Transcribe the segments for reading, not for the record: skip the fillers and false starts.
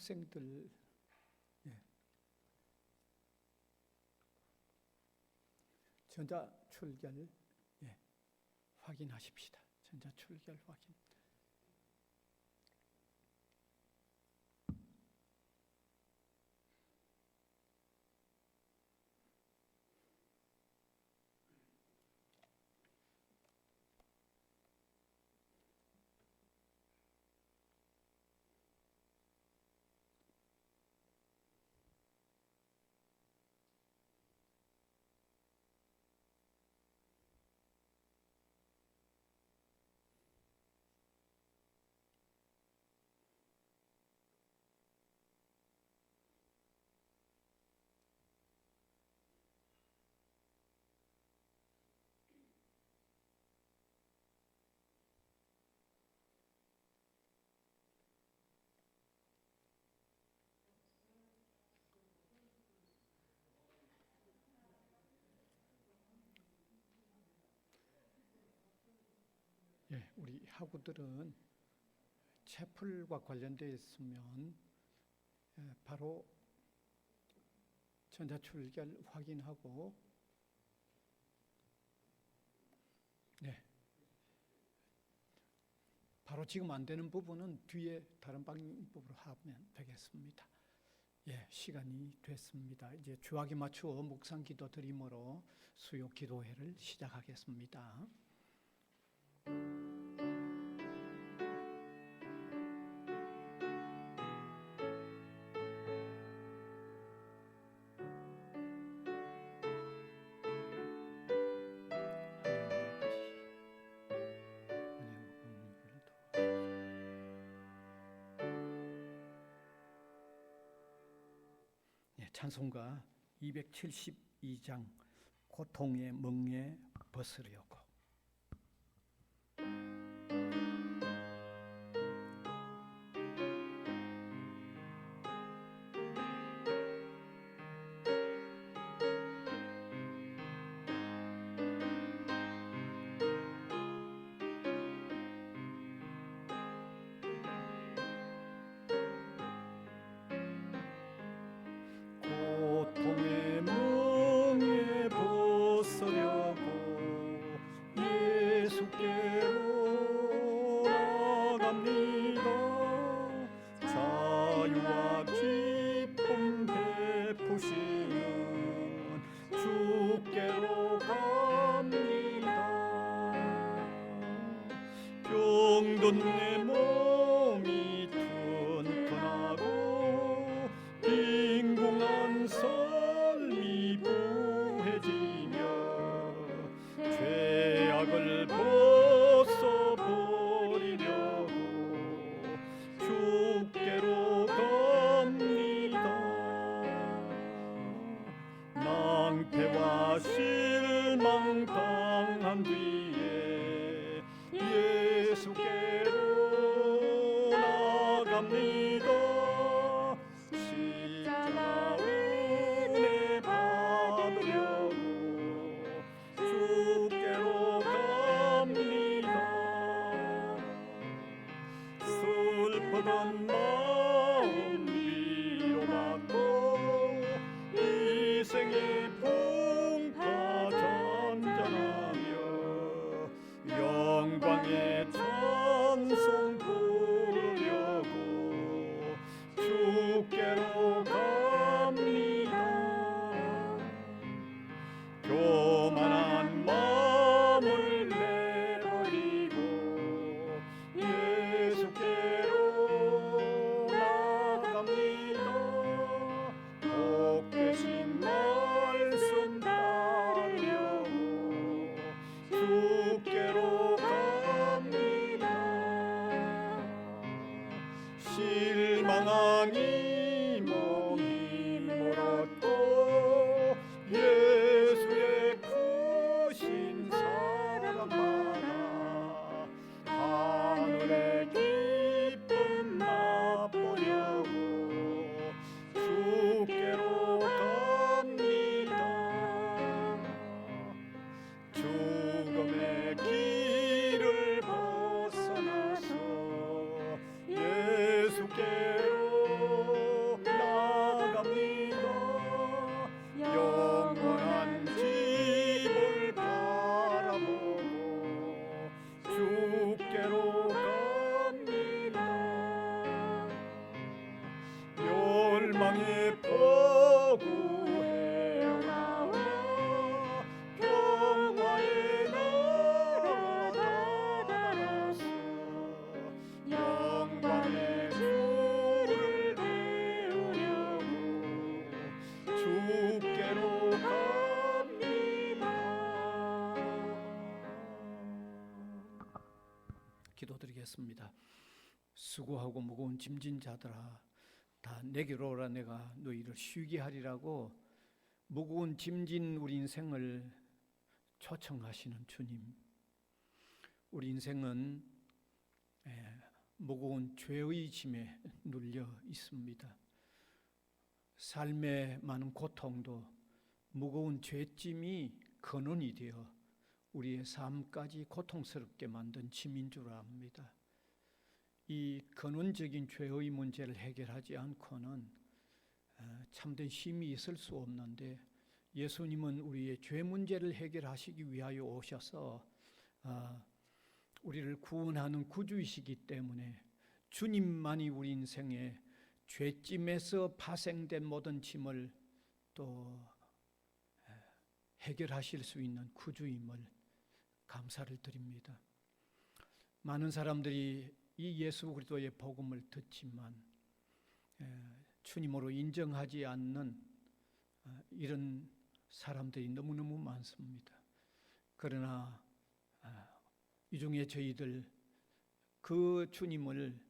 학생들 전자출결 확인하십시다. 전자출결 확인. 우리 학우들은 채플과 관련되어 있으면 바로 전자출결 확인하고 바로 지금 안 되는 부분은 뒤에 다른 방법으로 하면 되겠습니다. 시간이 됐습니다. 이제 주학에 맞추어 묵상 기도 드림으로 수요 기도회를 시작하겠습니다. 찬송가 272장 고통의 멍에 벗으려고. 고통의 멍에 벗으려고 예수께로 나갑니다. 자유와 기쁨 베푸시는 주께로 갑니다. 병든 내 몸이 튼튼하고 빈궁한 삶이 부해지며 죄악을 벗어버리려고 주께로 갑니다. 낭패와 실망 당한 뒤에 예수께로 나갑니다. 십자가 은혜 받으려고 주께로 갑니다. 슬프던 마음 위로받고 이 생의 풍파 잔잔하며 영광의 찬송 부르려고 주께로 갑니다. 교만한 마음을 내버리고 예수께로 나갑니다. 복 되신 말씀 따르려고 주께로 갑니다. 실망한 이 몸이 멀었고 예수의 크신 사랑 받아 하늘의 기쁨 맛보려고 주께로 갑니다. 죽음의 길을 벗어나서 예수께로 영광의 보구에 나와 평화의 나라 나라서 영광의 주를 배우려고 주께로 갑니다. 기도드리겠습니다. 수고하고 무거운 짐진 자들아 다 내게로 오라. 내가 너희를 쉬게 하리라고 무거운 짐진 우리 인생을 초청하시는 주님, 우리 인생은 무거운 죄의 짐에 눌려 있습니다. 삶의 많은 고통도 무거운 죄짐이 근원이 되어 우리의 삶까지 고통스럽게 만든 짐인 줄 압니다. 이 근원적인 죄의 문제를 해결하지 않고는 참된 쉼이 있을 수 없는데, 예수님은 우리의 죄 문제를 해결하시기 위하여 오셔서 우리를 구원하는 구주이시기 때문에 주님만이 우리 인생의 죄짐에서 파생된 모든 짐을 또 해결하실 수 있는 구주임을 감사를 드립니다. 많은 사람들이 이 예수 그리스도의 복음을 듣지만 주님으로 인정하지 않는 이런 사람들이 너무너무 많습니다. 그러나 이 중에 저희들 그 주님을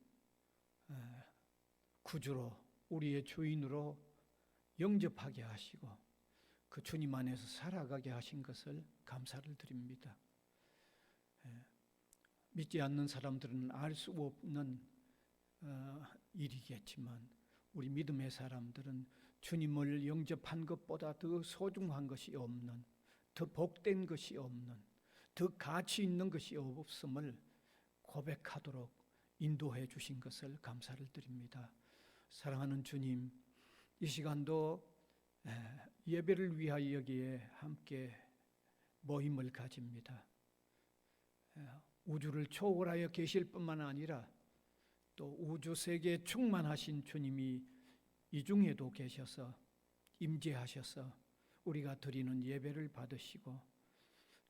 구주로, 우리의 주인으로 영접하게 하시고 그 주님 안에서 살아가게 하신 것을 감사를 드립니다. 믿지 않는 사람들은 알 수 없는 일이겠지만 우리 믿음의 사람들은 주님을 영접한 것보다 더 소중한 것이 없는, 더 복된 것이 없는, 더 가치 있는 것이 없음을 고백하도록 인도해 주신 것을 감사를 드립니다. 사랑하는 주님, 이 시간도 예배를 위하여 여기에 함께 모임을 가집니다. 우주를 초월하여 계실 뿐만 아니라 또 우주 세계에 충만하신 주님이 이 중에도 계셔서 임재하셔서 우리가 드리는 예배를 받으시고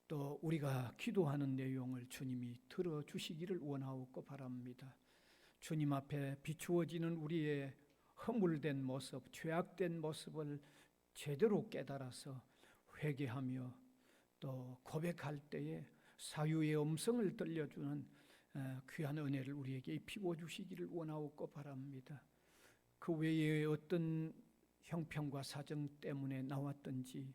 또 우리가 기도하는 내용을 주님이 들어주시기를 원하옵고 바랍니다. 주님 앞에 비추어지는 우리의 허물된 모습, 죄악된 모습을 제대로 깨달아서 회개하며 또 고백할 때에 사유의 음성을 들려주는 귀한 은혜를 우리에게 입히고 주시기를 원하옵고 바랍니다. 그 외에 어떤 형편과 사정 때문에 나왔든지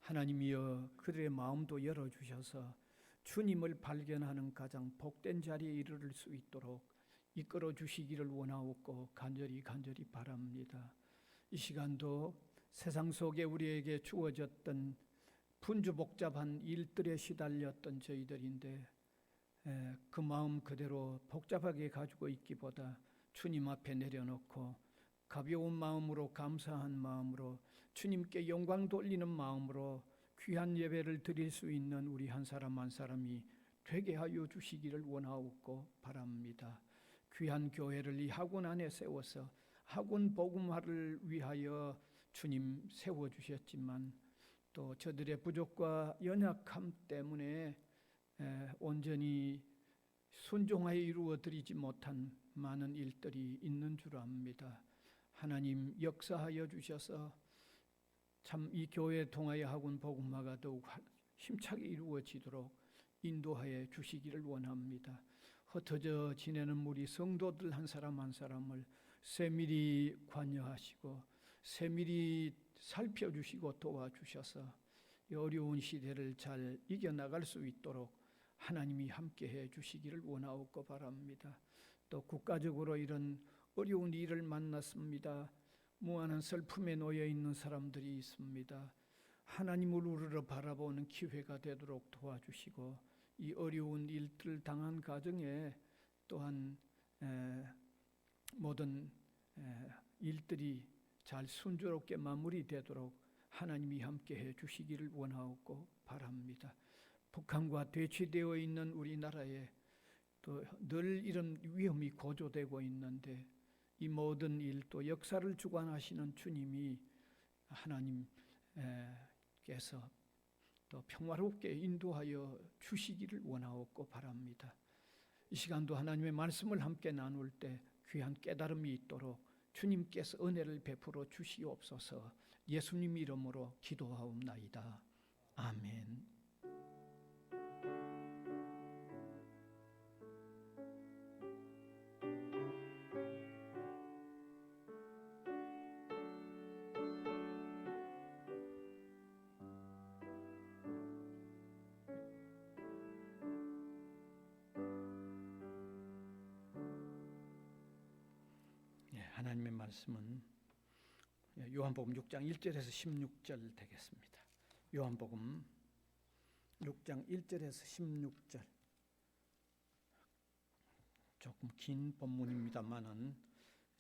하나님이여 그들의 마음도 열어주셔서 주님을 발견하는 가장 복된 자리에 이르를 수 있도록 이끌어 주시기를 원하옵고 간절히 바랍니다. 이 시간도 세상 속에 우리에게 주어졌던 분주복잡한 일들에 시달렸던 저희들인데 그 마음 그대로 복잡하게 가지고 있기보다 주님 앞에 내려놓고 가벼운 마음으로, 감사한 마음으로, 주님께 영광 돌리는 마음으로 귀한 예배를 드릴 수 있는 우리 한 사람 한 사람이 되게 하여 주시기를 원하옵고 바랍니다. 귀한 교회를 이 학원 안에 세워서 학원 복음화를 위하여 주님 세워주셨지만 또 저들의 부족과 연약함 때문에 온전히 순종하여 이루어드리지 못한 많은 일들이 있는 줄 압니다. 하나님 역사하여 주셔서 참 이 교회에 통하여 학원 복음화가 더욱 힘차게 이루어지도록 인도하여 주시기를 원합니다. 흩어져 지내는 우리 성도들 한 사람 한 사람을 세밀히 관여하시고 세밀히 살펴주시고 도와주셔서 이 어려운 시대를 잘 이겨나갈 수 있도록 하나님이 함께해 주시기를 원하옵고 바랍니다. 또 국가적으로 이런 어려운 일을 만났습니다. 무한한 슬픔에 놓여 있는 사람들이 있습니다. 하나님을 우러러 바라보는 기회가 되도록 도와주시고 이 어려운 일들을 당한 가정에 또한 모든 일들이 잘 순조롭게 마무리되도록 하나님이 함께해 주시기를 원하옵고 바랍니다. 북한과 대치되어 있는 우리나라에 또 늘 이런 위험이 고조되고 있는데 이 모든 일 또 역사를 주관하시는 주님이 하나님께서 또 평화롭게 인도하여 주시기를 원하옵고 바랍니다. 이 시간도 하나님의 말씀을 함께 나눌 때 귀한 깨달음이 있도록 주님께서 은혜를 베풀어 주시옵소서. 예수님 이름으로 기도하옵나이다. 아멘. 하나님의 말씀은 요한복음 6장 1절에서 16절 되겠습니다. 요한복음 6장 1절에서 16절. 조금 긴 본문입니다만은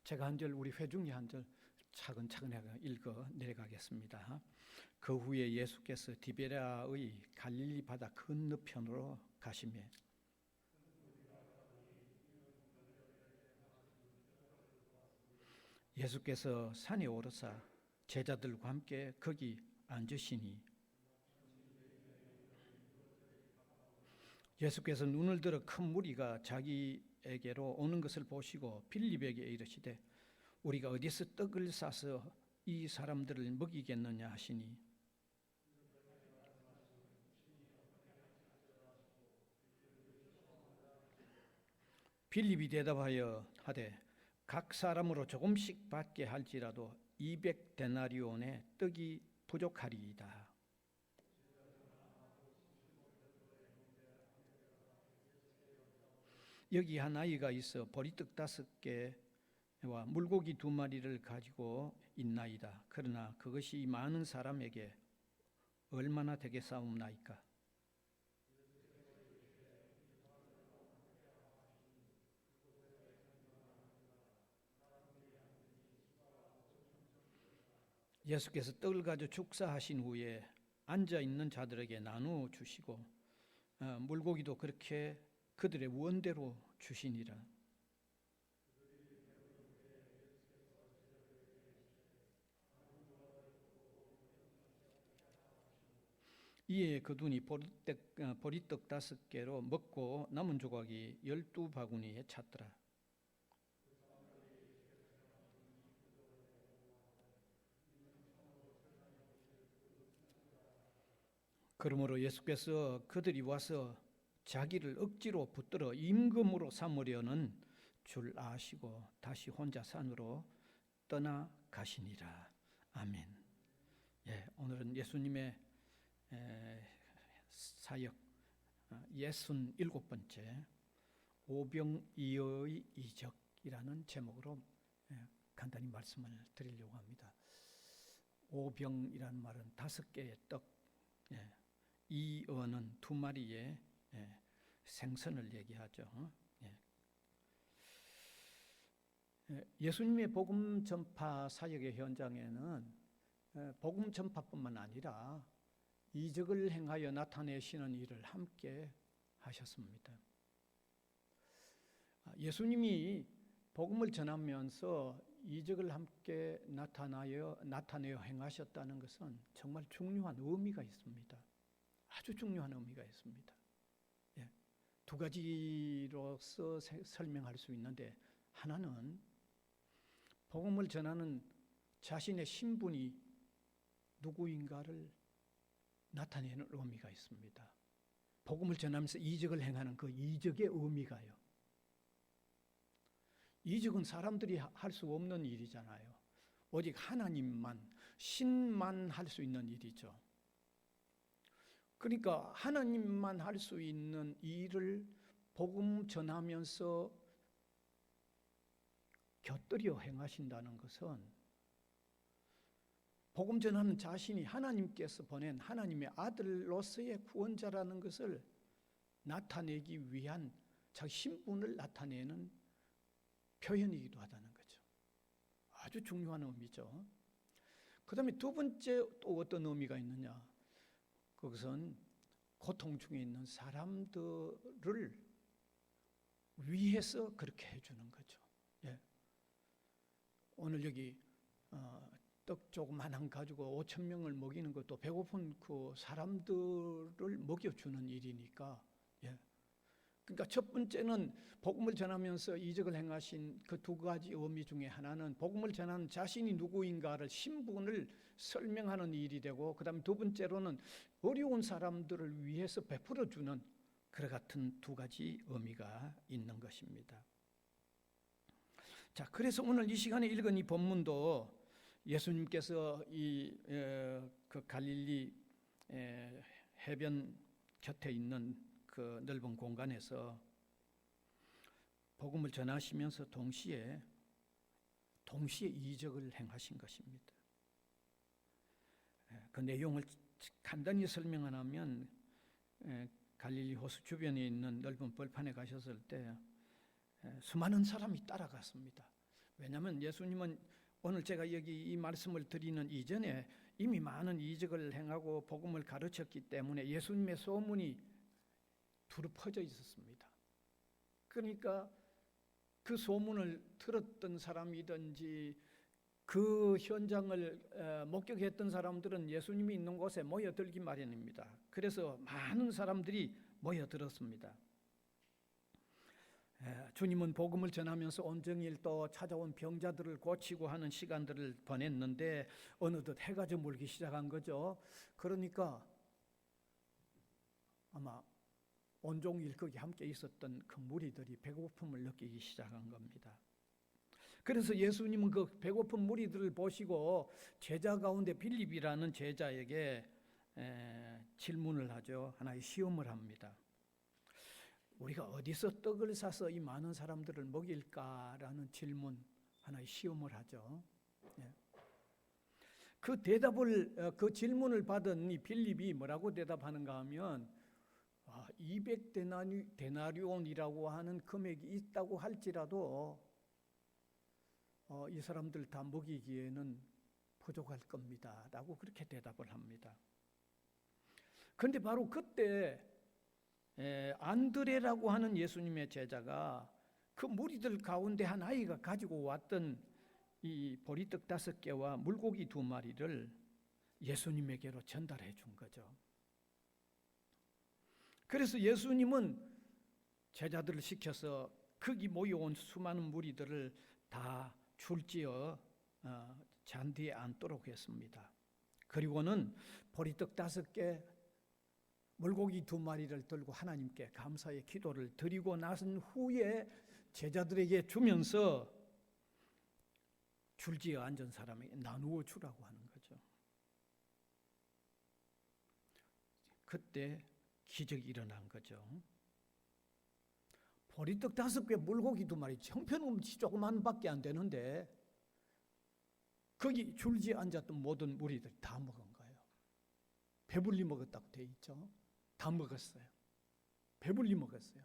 제가 한 절, 우리 회중이 한 절 차근차근 읽어 내려가겠습니다. 그 후에 예수께서 디베랴의 갈릴리 바다 건너편으로 가시며 예수께서 산에 오르사 제자들과 함께 거기 앉으시니 예수께서 눈을 들어 큰 무리가 자기에게로 오는 것을 보시고 빌립에게 이르시되 우리가 어디서 떡을 싸서 이 사람들을 먹이겠느냐 하시니 빌립이 대답하여 하되 각 사람으로 조금씩 받게 할지라도 200데나리온의 떡이 부족하리이다. 여기 한 아이가 있어 보리떡 5개와 물고기 2마리를 가지고 있나이다. 그러나 그것이 많은 사람에게 얼마나 되겠사옵나이까? 예수께서 떡을 가지고 축사하신 후에 앉아있는 자들에게 나누어 주시고 물고기도 그렇게 그들의 원대로 주시니라. 이에 그들이 보리떡 5개로 먹고 남은 조각이 12바구니에 찼더라. 그러므로 예수께서 그들이 와서 자기를 억지로 붙들어 임금으로 삼으려는 줄 아시고 다시 혼자 산으로 떠나가시니라. 아멘. 오늘은 예수님의 사역 67번째 오병이어의 이적이라는 제목으로 간단히 말씀을 드리려고 합니다. 오병이라는 말은 5개의 떡, 이어는 2마리의 생선을 얘기하죠. 예수님의 복음 전파 사역의 현장에는 복음 전파뿐만 아니라 이적을 행하여 나타내시는 일을 함께 하셨습니다. 예수님이 복음을 전하면서 이적을 함께 나타내어 행하셨다는 것은 정말 중요한 의미가 있습니다. 아주 중요한 의미가 있습니다. 2가지로서 설명할 수 있는데, 하나는 복음을 전하는 자신의 신분이 누구인가를 나타내는 의미가 있습니다. 복음을 전하면서 이적을 행하는 그 이적의 의미가요. 이적은 사람들이 할 수 없는 일이잖아요. 오직 하나님만, 신만 할 수 있는 일이죠. 그러니까 하나님만 할 수 있는 일을 복음 전하면서 곁들여 행하신다는 것은 복음 전하는 자신이 하나님께서 보낸 하나님의 아들로서의 구원자라는 것을 나타내기 위한 자기 신분을 나타내는 표현이기도 하다는 거죠. 아주 중요한 의미죠. 그 다음에 2번째 또 어떤 의미가 있느냐? 그것은 고통 중에 있는 사람들을 위해서 그렇게 해주는 거죠. 오늘 여기 떡 조그만한 가지고 5천 명을 먹이는 것도 배고픈 그 사람들을 먹여주는 일이니까. 예. 그러니까 첫 번째는 복음을 전하면서 이적을 행하신 그 두 가지 의미 중에 하나는 복음을 전하는 자신이 누구인가를 신분을 설명하는 일이 되고, 그다음에 두 번째로는 어려운 사람들을 위해서 베풀어주는 그와 같은 두 가지 의미가 있는 것입니다. 자, 그래서 오늘 이 시간에 읽은 이 본문도 예수님께서 그 갈릴리 해변 곁에 있는 그 넓은 공간에서 복음을 전하시면서 동시에 이적을 행하신 것입니다. 그 내용을 간단히 설명하면 갈릴리 호수 주변에 있는 넓은 벌판에 가셨을 때 수많은 사람이 따라갔습니다. 왜냐하면 예수님은 오늘 제가 여기 이 말씀을 드리는 이전에 이미 많은 이적을 행하고 복음을 가르쳤기 때문에 예수님의 소문이 두루 퍼져 있었습니다. 그러니까 그 소문을 들었던 사람이든지 그 현장을 목격했던 사람들은 예수님이 있는 곳에 모여들기 마련입니다. 그래서 많은 사람들이 모여들었습니다. 주님은 복음을 전하면서 온종일 또 찾아온 병자들을 고치고 하는 시간들을 보냈는데 어느덧 해가 저물기 시작한 거죠. 그러니까 아마 온종일 거기 함께 있었던 그 무리들이 배고픔을 느끼기 시작한 겁니다. 그래서 예수님은 그 배고픈 무리들을 보시고 제자 가운데 빌립이라는 제자에게 질문을 하죠. 하나의 시험을 합니다. 우리가 어디서 떡을 사서 이 많은 사람들을 먹일까라는 질문, 하나의 시험을 하죠. 그 질문을 받은 이 빌립이 뭐라고 대답하는가 하면 200데나리온이라고 하는 금액이 있다고 할지라도 이 사람들 다 먹이기에는 부족할 겁니다 라고 그렇게 대답을 합니다. 그런데 바로 그때 안드레라고 하는 예수님의 제자가 그 무리들 가운데 한 아이가 가지고 왔던 이 보리떡 5개와 물고기 2마리를 예수님에게로 전달해 준 거죠. 그래서 예수님은 제자들을 시켜서 거기 모여온 수많은 무리들을 다 줄지어 잔디에 앉도록 했습니다. 그리고는 보리떡 5개, 물고기 2마리를 들고 하나님께 감사의 기도를 드리고 나선 후에 제자들에게 주면서 줄지어 앉은 사람에게 나누어 주라고 하는 거죠. 그때 기적이 일어난 거죠. 보리떡 5개, 물고기 2마리, 형편없이 조그만밖에 안 되는데 거기 줄지어 앉았던 모든 무리들이 다 먹은 거예요. 배불리 먹었다고 돼 있죠. 다 먹었어요. 배불리 먹었어요.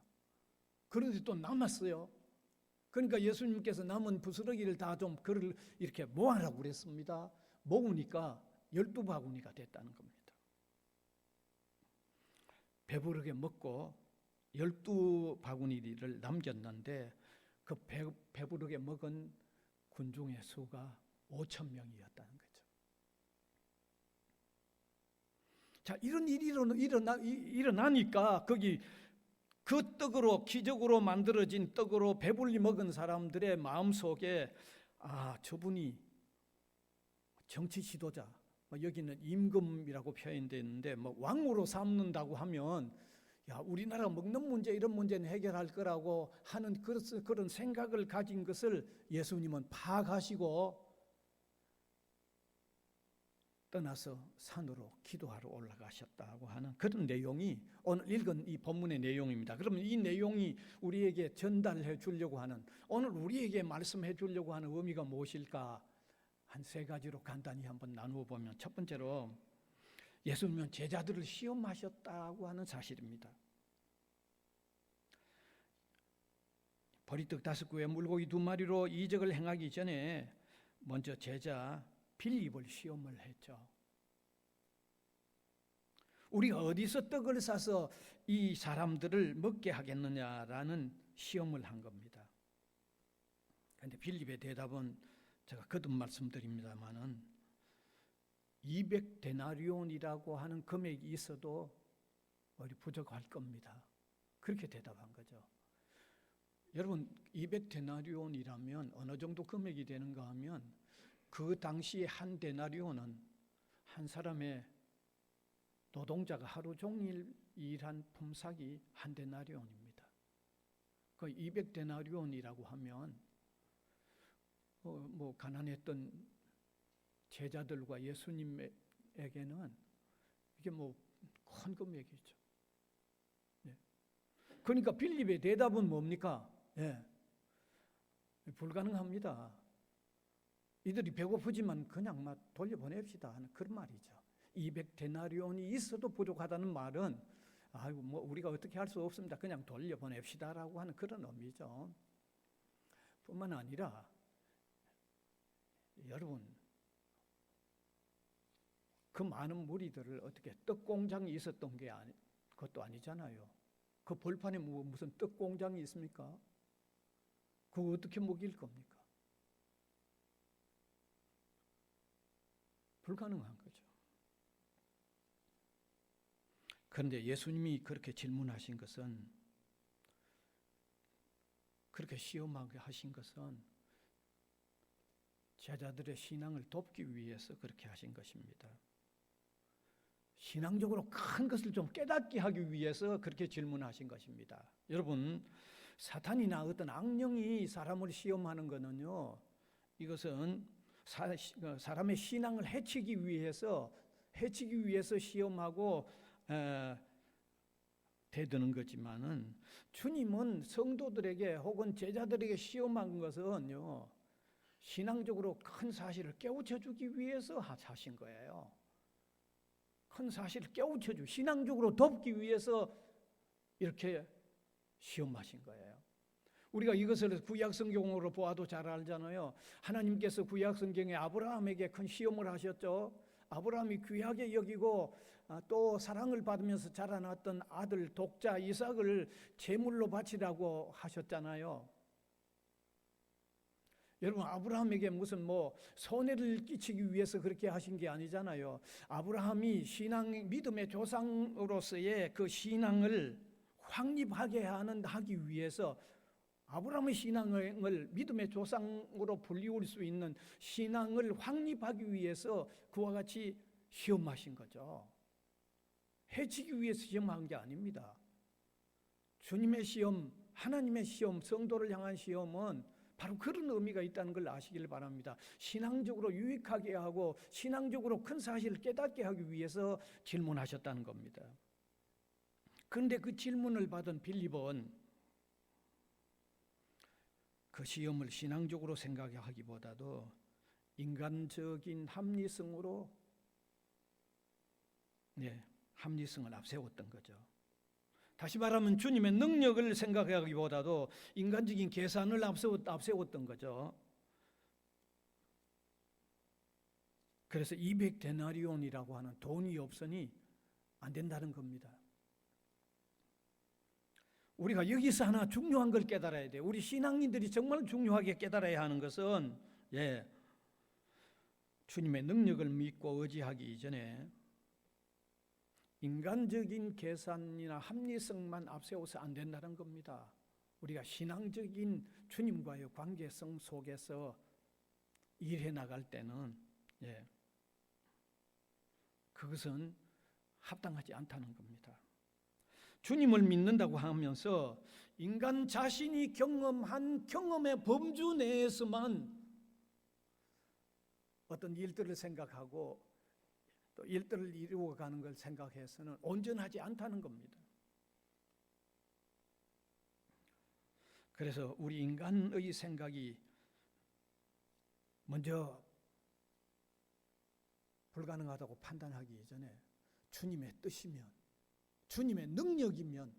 그런데 또 남았어요. 그러니까 예수님께서 남은 부스러기를 다 좀 그를 이렇게 모아라고 그랬습니다. 모으니까 12바구니가 됐다는 겁니다. 배부르게 먹고 12바구니를 남겼는데 그 배부르게 먹은 군중의 수가 5,000명이었다는 거죠. 자, 이런 일이 일어나니까 거기 그 떡으로 기적으로 만들어진 떡으로 배불리 먹은 사람들의 마음속에 저분이 정치 지도자, 여기는 임금이라고 표현되어 있는데 왕으로 삼는다고 하면 우리나라 먹는 문제 이런 문제는 해결할 거라고 하는 그런 생각을 가진 것을 예수님은 파악하시고 떠나서 산으로 기도하러 올라가셨다고 하는 그런 내용이 오늘 읽은 이 본문의 내용입니다. 그러면 이 내용이 우리에게 전달해 주려고 하는, 오늘 우리에게 말씀해 주려고 하는 의미가 무엇일까? 한 3가지로 간단히 한번 나누어 보면, 첫 번째로 예수님은 제자들을 시험하셨다고 하는 사실입니다. 보리떡 5개와 물고기 2마리로 이적을 행하기 전에 먼저 제자 빌립을 시험을 했죠. 우리가 어디서 떡을 사서 이 사람들을 먹게 하겠느냐라는 시험을 한 겁니다. 그런데 빌립의 대답은 제가 거듭 말씀드립니다마는 200데나리온이라고 하는 금액이 있어도 우리 부족할 겁니다. 그렇게 대답한 거죠. 여러분 200데나리온이라면 어느 정도 금액이 되는가 하면 그 당시에 한 데나리온은 한 사람의 노동자가 하루 종일 일한 품삯이 한 데나리온입니다. 그 200데나리온이라고 하면 뭐 가난했던 제자들과 예수님에게는 이게 뭐 큰 금액이죠. 예. 그러니까 빌립의 대답은 뭡니까? 예. 불가능합니다. 이들이 배고프지만 그냥 막 돌려보냅시다 하는 그런 말이죠. 200데나리온이 있어도 부족하다는 말은 아이고 뭐 우리가 어떻게 할 수 없습니다. 그냥 돌려보냅시다라고 하는 그런 의미죠. 뿐만 아니라 여러분 그 많은 무리들을 어떻게 떡 공장이 있었던 게 그것도 아니잖아요. 그 벌판에 무슨 떡 공장이 있습니까? 그거 어떻게 먹일 겁니까? 불가능한 거죠. 그런데 예수님이 그렇게 질문하신 것은, 그렇게 시험하게 하신 것은 제자들의 신앙을 돕기 위해서 그렇게 하신 것입니다. 신앙적으로 큰 것을 좀 깨닫게 하기 위해서 그렇게 질문하신 것입니다. 여러분, 사탄이나 어떤 악령이 사람을 시험하는 것은요, 이것은 사람의 신앙을 해치기 위해서 시험하고 대드는 거지만은, 주님은 성도들에게 혹은 제자들에게 시험한 것은요, 신앙적으로 큰 사실을 깨우쳐 주기 위해서 하신 거예요. 큰 사실을 깨우쳐 주고 신앙적으로 돕기 위해서 이렇게 시험하신 거예요. 우리가 이것을 구약 성경으로 보아도 잘 알잖아요. 하나님께서 구약 성경에 아브라함에게 큰 시험을 하셨죠. 아브라함이 귀하게 여기고 또 사랑을 받으면서 자라났던 아들 독자 이삭을 제물로 바치라고 하셨잖아요. 여러분, 아브라함에게 무슨 손해를 끼치기 위해서 그렇게 하신 게 아니잖아요. 아브라함이 믿음의 조상으로서의 그 신앙을 확립하게 하기 위해서, 아브라함의 신앙을 믿음의 조상으로 불리울 수 있는 신앙을 확립하기 위해서 그와 같이 시험하신 거죠. 해치기 위해서 시험한 게 아닙니다. 주님의 시험, 하나님의 시험, 성도를 향한 시험은 바로 그런 의미가 있다는 걸 아시길 바랍니다. 신앙적으로 유익하게 하고 신앙적으로 큰 사실을 깨닫게 하기 위해서 질문하셨다는 겁니다. 그런데 그 질문을 받은 빌립은 그 시험을 신앙적으로 생각하기보다도 인간적인 합리성으로 합리성을 앞세웠던 거죠. 다시 말하면 주님의 능력을 생각하기보다도 인간적인 계산을 앞세웠던 거죠. 그래서 200데나리온이라고 하는 돈이 없으니 안 된다는 겁니다. 우리가 여기서 하나 중요한 걸 깨달아야 돼요. 우리 신앙인들이 정말 중요하게 깨달아야 하는 것은 주님의 능력을 믿고 의지하기 이전에 인간적인 계산이나 합리성만 앞세워서 안 된다는 겁니다. 우리가 신앙적인 주님과의 관계성 속에서 일해 나갈 때는 그것은 합당하지 않다는 겁니다. 주님을 믿는다고 하면서 인간 자신이 경험한 경험의 범주 내에서만 어떤 일들을 생각하고 또 일들을 이루어가는 걸 생각해서는 온전하지 않다는 겁니다. 그래서 우리 인간의 생각이 먼저 불가능하다고 판단하기 이전에 주님의 뜻이면, 주님의 능력이면,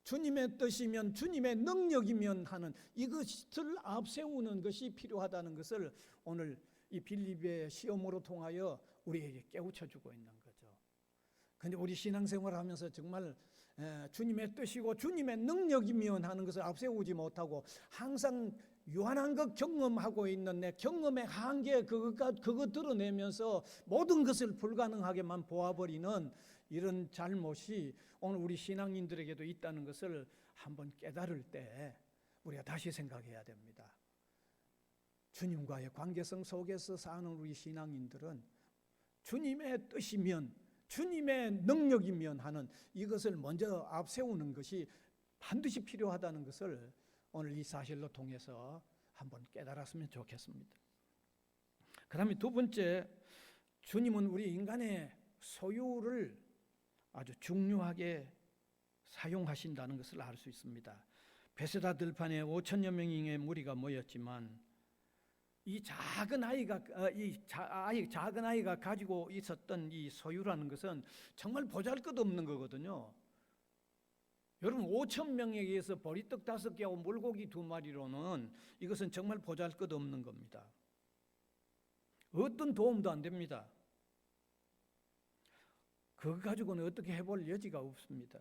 주님의 뜻이면, 주님의 능력이면 하는 이것을 앞세우는 것이 필요하다는 것을 오늘 이 빌립의 시험으로 통하여 우리에게 깨우쳐주고 있는 거죠. 그런데 우리 신앙생활을 하면서 정말 주님의 뜻이고 주님의 능력이면 하는 것을 앞세우지 못하고 항상 유한한 것 경험하고 있는 내 경험의 한계 그거 드러내면서 모든 것을 불가능하게만 보아버리는 이런 잘못이 오늘 우리 신앙인들에게도 있다는 것을 한번 깨달을 때 우리가 다시 생각해야 됩니다. 주님과의 관계성 속에서 사는 우리 신앙인들은 주님의 뜻이면 주님의 능력이면 하는 이것을 먼저 앞세우는 것이 반드시 필요하다는 것을 오늘 이 사실로 통해서 한번 깨달았으면 좋겠습니다. 그 다음에 두 번째, 주님은 우리 인간의 소유를 아주 중요하게 사용하신다는 것을 알 수 있습니다. 베세다 들판에 5천여 명의 무리가 모였지만 이 작은 아이가 가지고 있었던 이 소유라는 것은 정말 보잘것없는 거거든요. 여러분 5천 명에 의해서 보리떡 5개하고 물고기 2마리로는 이것은 정말 보잘것없는 겁니다. 어떤 도움도 안 됩니다. 그거 가지고는 어떻게 해볼 여지가 없습니다.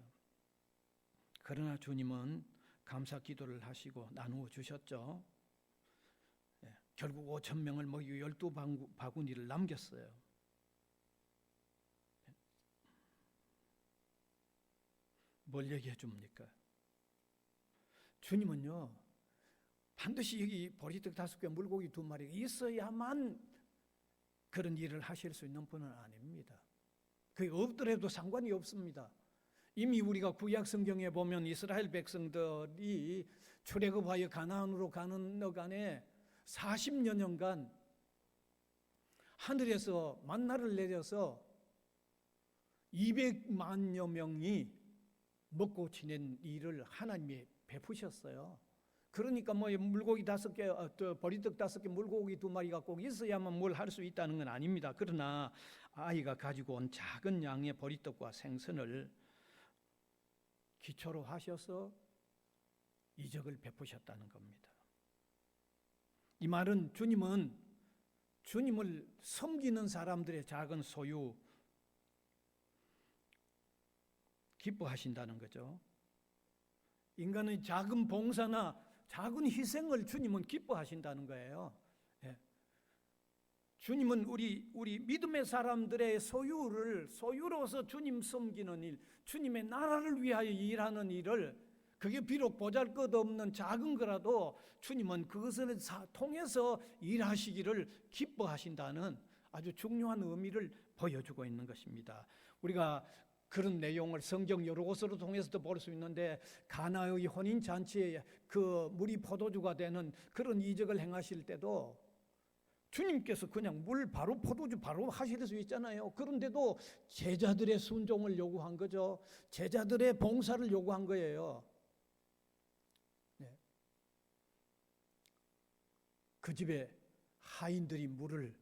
그러나 주님은 감사 기도를 하시고 나누어 주셨죠. 결국 5천 명을 먹이고 12바구니를 남겼어요. 뭘 얘기해 줍니까? 주님은요, 반드시 여기 보리떡 5개, 물고기 2마리가 있어야만 그런 일을 하실 수 있는 분은 아닙니다. 그게 없더라도 상관이 없습니다. 이미 우리가 구약 성경에 보면 이스라엘 백성들이 출애굽하여 가나안으로 가는 여간에 40여 년간 하늘에서 만나를 내려서 200만여 명이 먹고 지낸 일을 하나님이 베푸셨어요. 그러니까 뭐 물고기 5개, 보리떡 5개, 물고기 2마리가 꼭 있어야만 뭘 할 수 있다는 건 아닙니다. 그러나 아이가 가지고 온 작은 양의 보리떡과 생선을 기초로 하셔서 이적을 베푸셨다는 겁니다. 이 말은 주님은 주님을 섬기는 사람들의 작은 소유 기뻐하신다는 거죠. 인간의 작은 봉사나 작은 희생을 주님은 기뻐하신다는 거예요. 예. 주님은 우리 믿음의 사람들의 소유로서 주님 섬기는 일, 주님의 나라를 위하여 일하는 일을 그게 비록 보잘것없는 작은 거라도 주님은 그것을 통해서 일하시기를 기뻐하신다는 아주 중요한 의미를 보여주고 있는 것입니다. 우리가 그런 내용을 성경 여러 곳으로 통해서도 볼 수 있는데 가나의 혼인 잔치에 그 물이 포도주가 되는 그런 이적을 행하실 때도 주님께서 그냥 물 바로 포도주 바로 하실 수 있잖아요. 그런데도 제자들의 순종을 요구한 거죠. 제자들의 봉사를 요구한 거예요. 네. 그 집에 하인들이 물을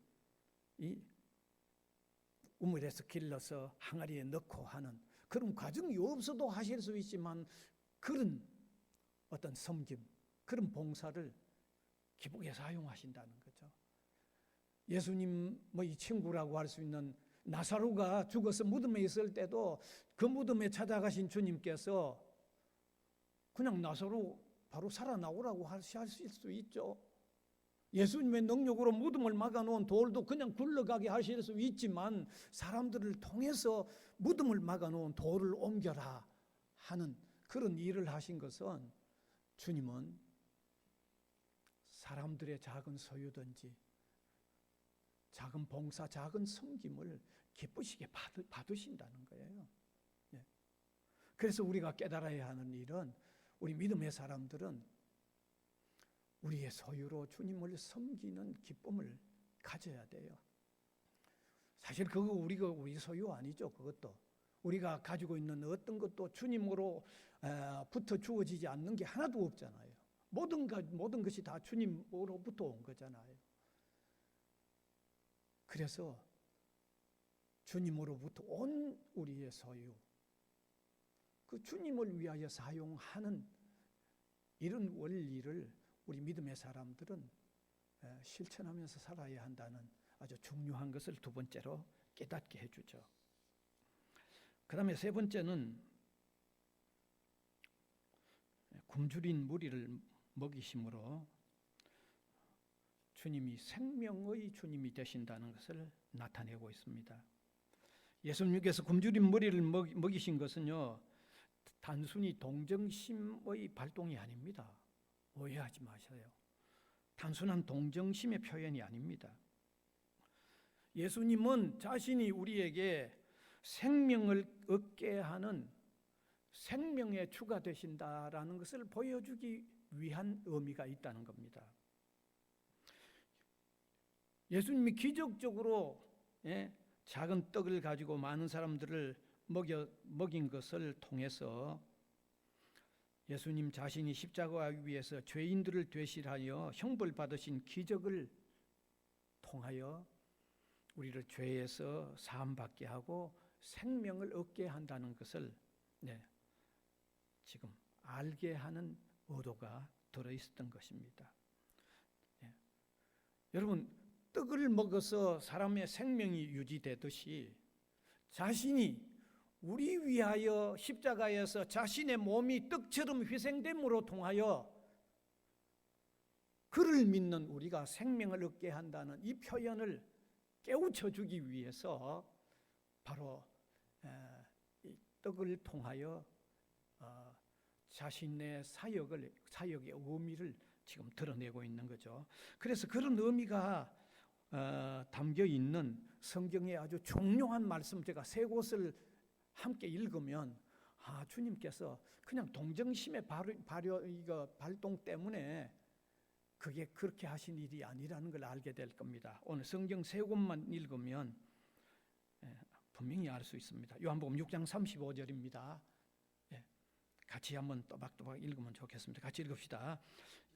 우물에서 길러서 항아리에 넣고 하는 그런 과정이 없어도 하실 수 있지만 그런 어떤 섬김, 그런 봉사를 기쁘게 사용하신다는 거죠. 예수님 이 친구라고 할 수 있는 나사로가 죽어서 무덤에 있을 때도 그 무덤에 찾아가신 주님께서 그냥 나사로 바로 살아나오라고 하실 수 있죠. 예수님의 능력으로 무덤을 막아놓은 돌도 그냥 굴러가게 하실 수 있지만 사람들을 통해서 무덤을 막아놓은 돌을 옮겨라 하는 그런 일을 하신 것은 주님은 사람들의 작은 소유든지 작은 봉사, 작은 섬김을 기쁘시게 받으신다는 거예요. 그래서 우리가 깨달아야 하는 일은 우리 믿음의 사람들은 우리의 소유로 주님을 섬기는 기쁨을 가져야 돼요. 사실 그거 우리 소유 아니죠. 그것도 우리가 가지고 있는 어떤 것도 주님으로 부터 주어지지 않는 게 하나도 없잖아요. 모든 것이 다 주님으로부터 온 거잖아요. 그래서 주님으로부터 온 우리의 소유, 그 주님을 위하여 사용하는 이런 원리를 우리 믿음의 사람들은 실천하면서 살아야 한다는 아주 중요한 것을 두 번째로 깨닫게 해주죠. 그 다음에 세 번째는 굶주린 무리를 먹이심으로 주님이 생명의 주님이 되신다는 것을 나타내고 있습니다. 예수님께서 굶주린 머리를 먹이신 것은요, 단순히 동정심의 발동이 아닙니다. 오해하지 마세요. 단순한 동정심의 표현이 아닙니다. 예수님은 자신이 우리에게 생명을 얻게 하는 생명의 주가 되신다라는 것을 보여주기 위한 의미가 있다는 겁니다. 예수님이 기적적으로 작은 떡을 가지고 많은 사람들을 먹인 것을 통해서 예수님 자신이 십자가 위에서 죄인들을 대신하여 형벌 받으신 기적을 통하여 우리를 죄에서 사함받게 하고 생명을 얻게 한다는 것을 지금 알게 하는 의도가 들어있었던 것입니다. 여러분, 떡을 먹어서 사람의 생명이 유지되듯이 자신이 우리 위하여 십자가에서 자신의 몸이 떡처럼 희생됨으로 통하여 그를 믿는 우리가 생명을 얻게 한다는 이 표현을 깨우쳐 주기 위해서 바로 이 떡을 통하여 자신의 사역의 의미를 지금 드러내고 있는 거죠. 그래서 그런 의미가 담겨 있는 성경의 아주 중요한 말씀, 제가 세 곳을 함께 읽으면 주님께서 그냥 동정심의 발동 때문에 그게 그렇게 하신 일이 아니라는 걸 알게 될 겁니다. 오늘 성경 세 곳만 읽으면 분명히 알 수 있습니다. 요한복음 6장 35절입니다. 같이 한번 또박또박 읽으면 좋겠습니다. 같이 읽읍시다.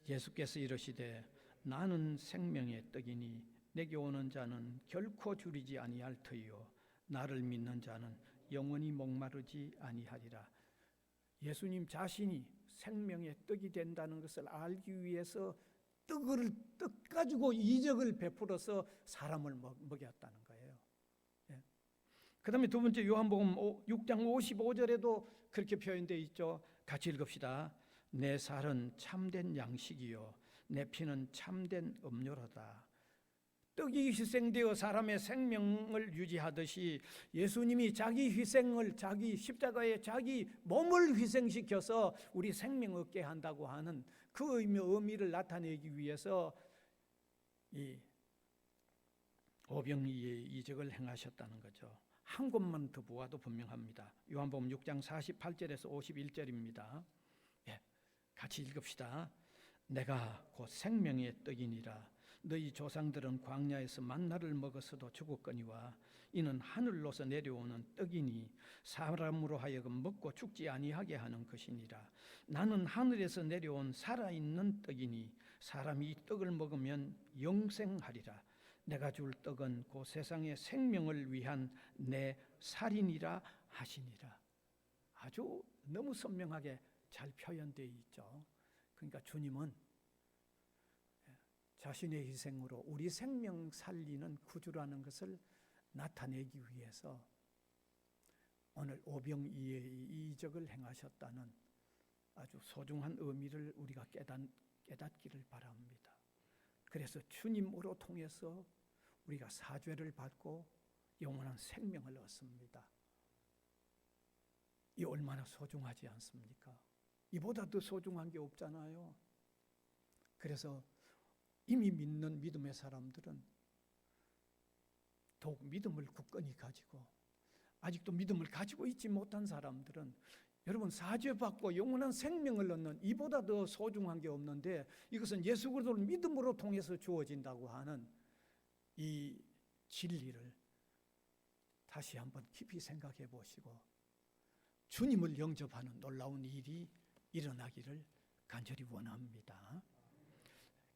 예수께서 이르시되 나는 생명의 떡이니 내게 오는 자는 결코 줄이지 아니할 터이요 나를 믿는 자는 영원히 목마르지 아니하리라. 예수님 자신이 생명의 떡이 된다는 것을 알기 위해서 떡 가지고 이적을 베풀어서 사람을 먹였다는 거예요. 그 다음에 두 번째 요한복음 6장 55절에도 그렇게 표현되어 있죠. 같이 읽읍시다. 내 살은 참된 양식이요 내 피는 참된 음료로다. 떡이 희생되어 사람의 생명을 유지하듯이 예수님이 자기 희생을 자기 십자가에 자기 몸을 희생시켜서 우리 생명 얻게 한다고 하는 그 의미를 나타내기 위해서 이 오병이의 이적을 행하셨다는 거죠. 한 곳만 더 보아도 분명합니다. 요한복음 6장 48절에서 51절입니다. 같이 읽읍시다. 내가 곧 생명의 떡이니라. 너희 조상들은 광야에서 만나를 먹었어도 죽었거니와 이는 하늘로서 내려오는 떡이니 사람으로 하여금 먹고 죽지 아니하게 하는 것이니라. 나는 하늘에서 내려온 살아있는 떡이니 사람이 이 떡을 먹으면 영생하리라. 내가 줄 떡은 그 세상의 생명을 위한 내 살이니라 하시니라. 아주 너무 선명하게 잘 표현되어 있죠. 그러니까 주님은 자신의 희생으로 우리 생명 살리는 구주라는 것을 나타내기 위해서 오늘 오병이의 이적을 행하셨다는 아주 소중한 의미를 우리가 깨닫기를 바랍니다. 그래서 주님으로 통해서 우리가 사죄를 받고 영원한 생명을 얻습니다. 이 얼마나 소중하지 않습니까? 이보다 더 소중한 게 없잖아요. 그래서 이미 믿는 믿음의 사람들은 더욱 믿음을 굳건히 가지고 아직도 믿음을 가지고 있지 못한 사람들은 여러분 사죄받고 영원한 생명을 얻는 이보다 더 소중한 게 없는데 이것은 예수 그리스도를 믿음으로 통해서 주어진다고 하는 이 진리를 다시 한번 깊이 생각해 보시고 주님을 영접하는 놀라운 일이 일어나기를 간절히 원합니다.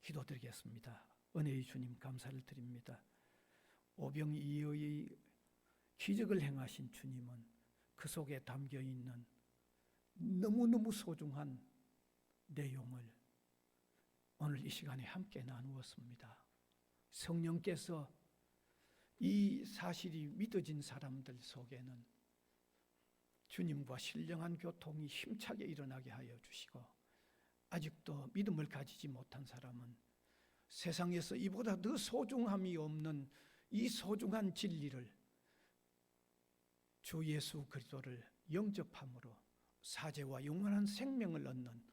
기도드리겠습니다. 은혜의 주님 감사를 드립니다. 오병이어의 기적을 행하신 주님은 그 속에 담겨있는 너무너무 소중한 내용을 오늘 이 시간에 함께 나누었습니다. 성령께서 이 사실이 믿어진 사람들 속에는 주님과 신령한 교통이 힘차게 일어나게 하여 주시고 아직도 믿음을 가지지 못한 사람은 세상에서 이보다 더 소중함이 없는 이 소중한 진리를, 주 예수 그리스도를 영접함으로 사죄와 영원한 생명을 얻는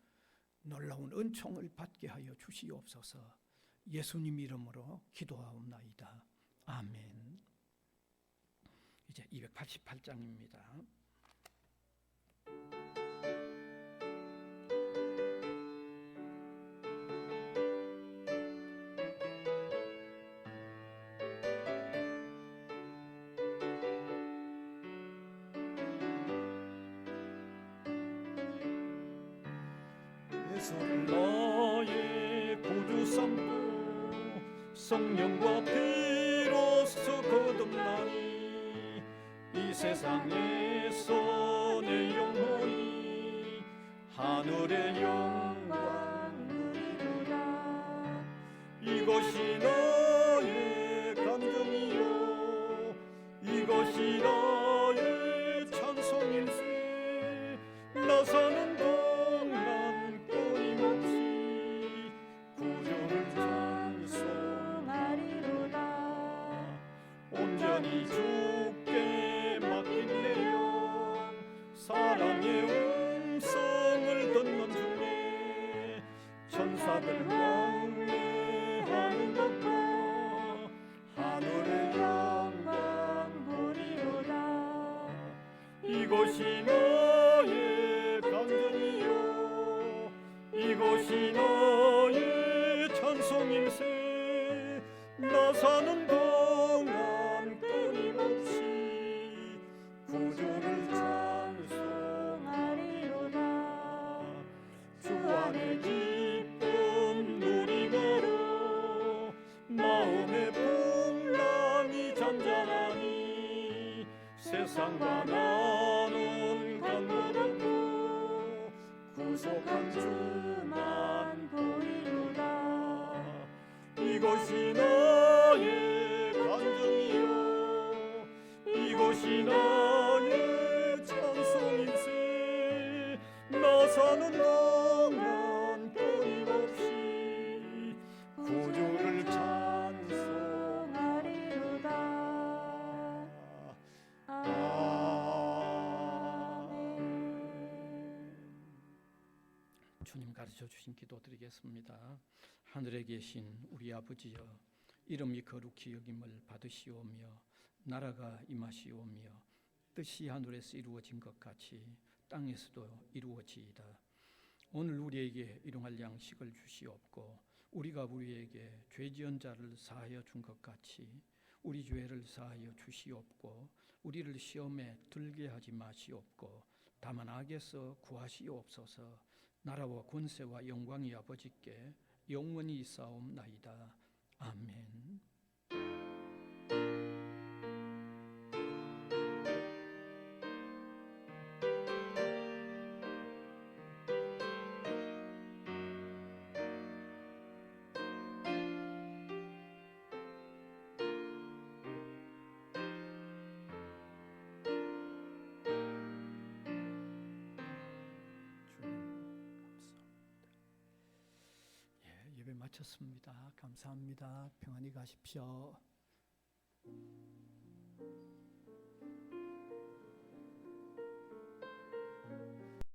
놀라운 은총을 받게 하여 주시옵소서. 예수님 이름으로 기도하옵나이다. 아멘. 이제 288장입니다. 예수를 나의 구주 삼고 성령과 피로써 거듭나니 이 세상에서 내 영혼이 하늘의 영광 누리도다. 이것이 나의 감정이요 이것이 나의 찬송일세. 나 사는 동안 끊임없이 구주를 찬송하리로다. 온전히 주께 맡긴 내 영 사랑의 음성을 듣는 중에 천사들 왕래하는 것과 하늘의 영광 보리로다. 이것이 나의 감정이요 이것이 나의 찬송일세. 나 사는 동안 끊임없이 구주를 찬송하리로다. 주 안에 기쁨 누리므로 마음의 풍랑이 잔잔하니 세상과 나는 상관없고 구속한 주만 보이로다. 이것이 나의 감정이요 이것이 나의 찬송일세. 나 사는 동안 끊임없이 구주를 찬송하리로다. 주님 가르쳐 주신 기도 드리겠습니다. 하늘에 계신 우리 아버지여, 이름이 거룩히 여김을 받으시오며 나라가 임하시오며 뜻이 하늘에서 이루어진 것 같이 땅에서도 이루어지이다. 오늘 우리에게 일용할 양식을 주시옵고 우리가 우리에게 죄 지은 자를 사하여 준 것 같이 우리 죄를 사하여 주시옵고 우리를 시험에 들게 하지 마시옵고 다만 악에서 구하시옵소서. 나라와 권세와 영광이 아버지께 영원히 있사옵나이다. 아멘. 마쳤습니다. 감사합니다. 평안히 가십시오.